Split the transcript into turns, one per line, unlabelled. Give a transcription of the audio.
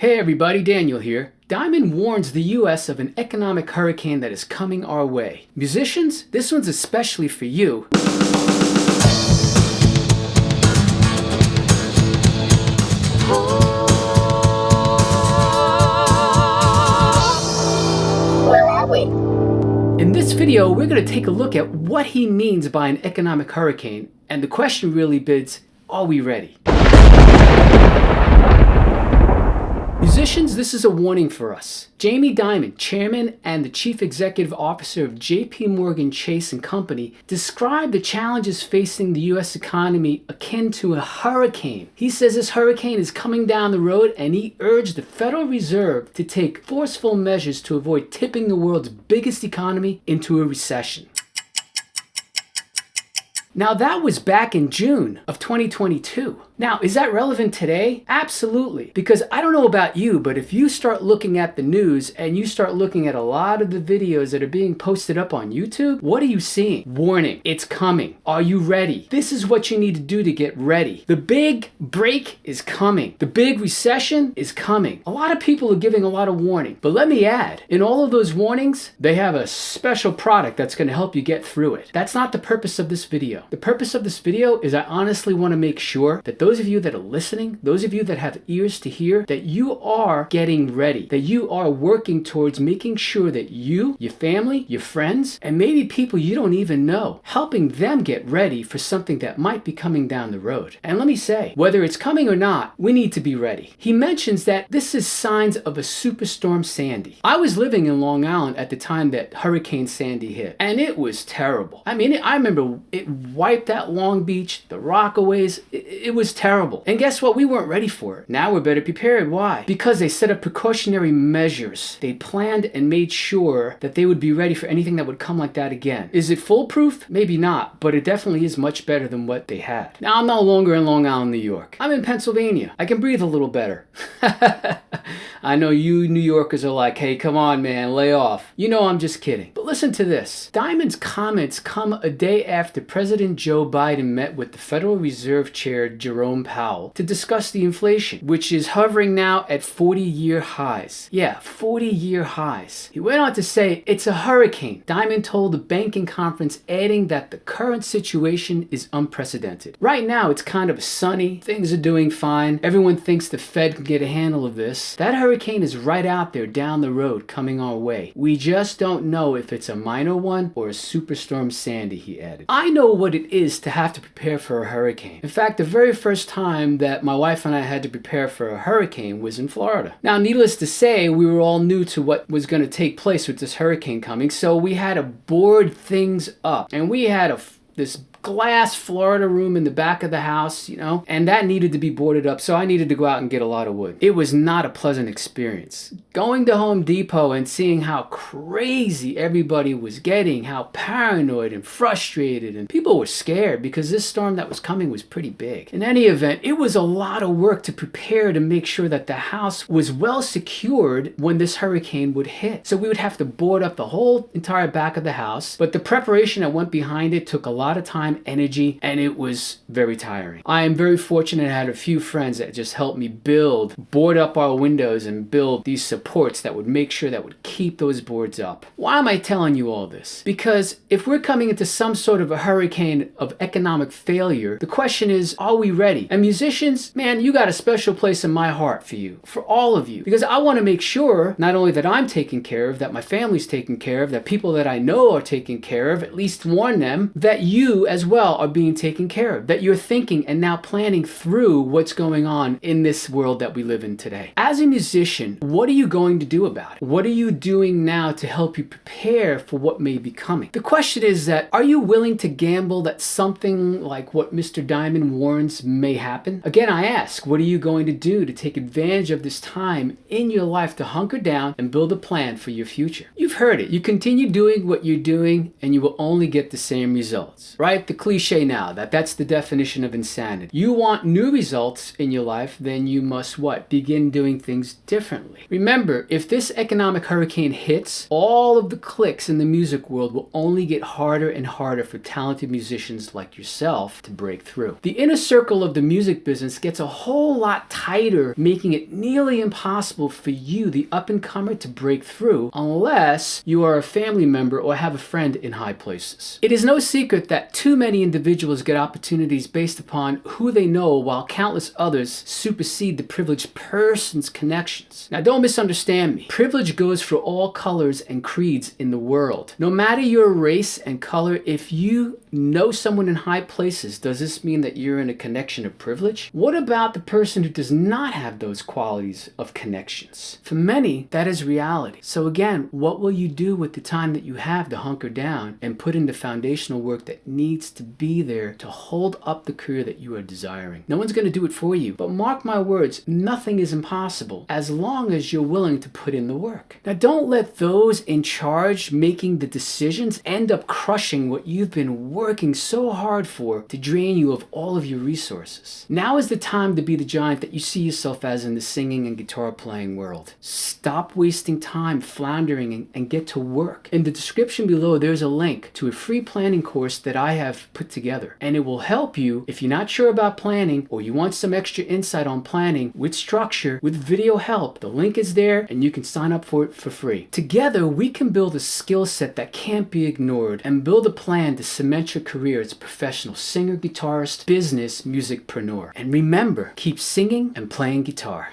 Hey everybody, Daniel here. Dimon warns the US of an economic hurricane that is coming our way. Musicians, this one's especially for you.
Where are we?
In this video, we're going to take a look at what he means by an economic hurricane, and the question really bids, are we ready? Musicians, this is a warning for us. Jamie Dimon, chairman and the chief executive officer of JPMorgan Chase Co, described the challenges facing the US economy akin to a hurricane. He says this hurricane is coming down the road, and he urged the Federal Reserve to take forceful measures to avoid tipping the world's biggest economy into a recession. Now that was back in June of 2022. Now, is that relevant today? Absolutely. Because I don't know about you, but if you start looking at the news and you start looking at a lot of the videos that are being posted up on YouTube, what are you seeing? Warning, it's coming. Are you ready? This is what you need to do to get ready. The big break is coming. The big recession is coming. A lot of people are giving a lot of warning. But let me add, in all of those warnings, they have a special product that's going to help you get through it. That's not the purpose of this video. The purpose of this video is I honestly want to make sure that those of you that are listening, those of you that have ears to hear, that you are getting ready, that you are working towards making sure that you, your family, your friends, and maybe people you don't even know, helping them get ready for something that might be coming down the road. And let me say, whether it's coming or not, we need to be ready. He mentions that this is signs of a superstorm Sandy. I was living in Long Island at the time that Hurricane Sandy hit, and it was terrible. I mean, I remember it wiped out Long Beach, the Rockaways. It was terrible. And guess what? We weren't ready for it. Now we're better prepared. Why? Because they set up precautionary measures. They planned and made sure that they would be ready for anything that would come like that again. Is it foolproof? Maybe not, but it definitely is much better than what they had. Now I'm no longer in Long Island, New York. I'm in Pennsylvania. I can breathe a little better. I know you New Yorkers are like, hey, come on, man, lay off. You know I'm just kidding. But listen to this. Dimon's comments come a day after President Joe Biden met with the Federal Reserve Chair Jerome Powell to discuss the inflation, which is hovering now at 40-year highs. Yeah, 40-year highs. He went on to say, it's a hurricane. Dimon told the banking conference, adding that the current situation is unprecedented. Right now, it's kind of sunny. Things are doing fine. Everyone thinks the Fed can get a handle of this. That hurricane is right out there down the road coming our way. We just don't know if it's a minor one or a superstorm Sandy, he added. I know what it is to have to prepare for a hurricane. In fact, the very first time that my wife and I had to prepare for a hurricane was in Florida. Now, needless to say, we were all new to what was going to take place with this hurricane coming, so we had to board things up. And we had this glass Florida room in the back of the house, you know, and that needed to be boarded up, so I needed to go out and get a lot of wood. It was not a pleasant experience. Going to Home Depot and seeing how crazy everybody was getting, how paranoid and frustrated, and people were scared because this storm that was coming was pretty big. In any event, it was a lot of work to prepare to make sure that the house was well secured when this hurricane would hit. So we would have to board up the whole entire back of the house, but the preparation that went behind it took a lot of time, energy, and it was very tiring. I am very fortunate I had a few friends that just helped me board up our windows and build these supports that would make sure that would keep those boards up. Why am I telling you all this? Because if we're coming into some sort of a hurricane of economic failure, the question is, are we ready? And musicians, man, you got a special place in my heart for you, for all of you, because I want to make sure not only that I'm taken care of, that my family's taken care of, that people that I know are taken care of, at least warn them that you as well are being taken care of, that you're thinking and now planning through what's going on in this world that we live in today. As a musician, what are you going to do about it? What are you doing now to help you prepare for what may be coming? The question is that, are you willing to gamble that something like what Mr. Dimon warns may happen? Again, I ask, what are you going to do to take advantage of this time in your life to hunker down and build a plan for your future? You've heard it. You continue doing what you're doing and you will only get the same results, right? the cliche now, that's the definition of insanity. You want new results in your life, then you must what? Begin doing things differently. Remember, if this economic hurricane hits, all of the cliques in the music world will only get harder and harder for talented musicians like yourself to break through. The inner circle of the music business gets a whole lot tighter, making it nearly impossible for you, the up-and-comer, to break through unless you are a family member or have a friend in high places. It is no secret that too many individuals get opportunities based upon who they know, while countless others supersede the privileged person's connections. Now, don't misunderstand me. Privilege goes for all colors and creeds in the world. No matter your race and color, if you know someone in high places, does this mean that you're in a connection of privilege? What about the person who does not have those qualities of connections? For many, that is reality. So again, what will you do with the time that you have to hunker down and put in the foundational work that needs to be there to hold up the career that you are desiring? No one's going to do it for you, but mark my words, nothing is impossible as long as you're willing to put in the work. Now, don't let those in charge making the decisions end up crushing what you've been working so hard for to drain you of all of your resources. Now is the time to be the giant that you see yourself as in the singing and guitar playing world. Stop wasting time floundering and get to work. In the description below, there's a link to a free planning course that I have put together, and it will help you if you're not sure about planning or you want some extra insight on planning with structure, with video help. The link is there and you can sign up for it for free. Together, we can build a skill set that can't be ignored and build a plan to cement your career as a professional singer, guitarist, business, musicpreneur. And remember, keep singing and playing guitar.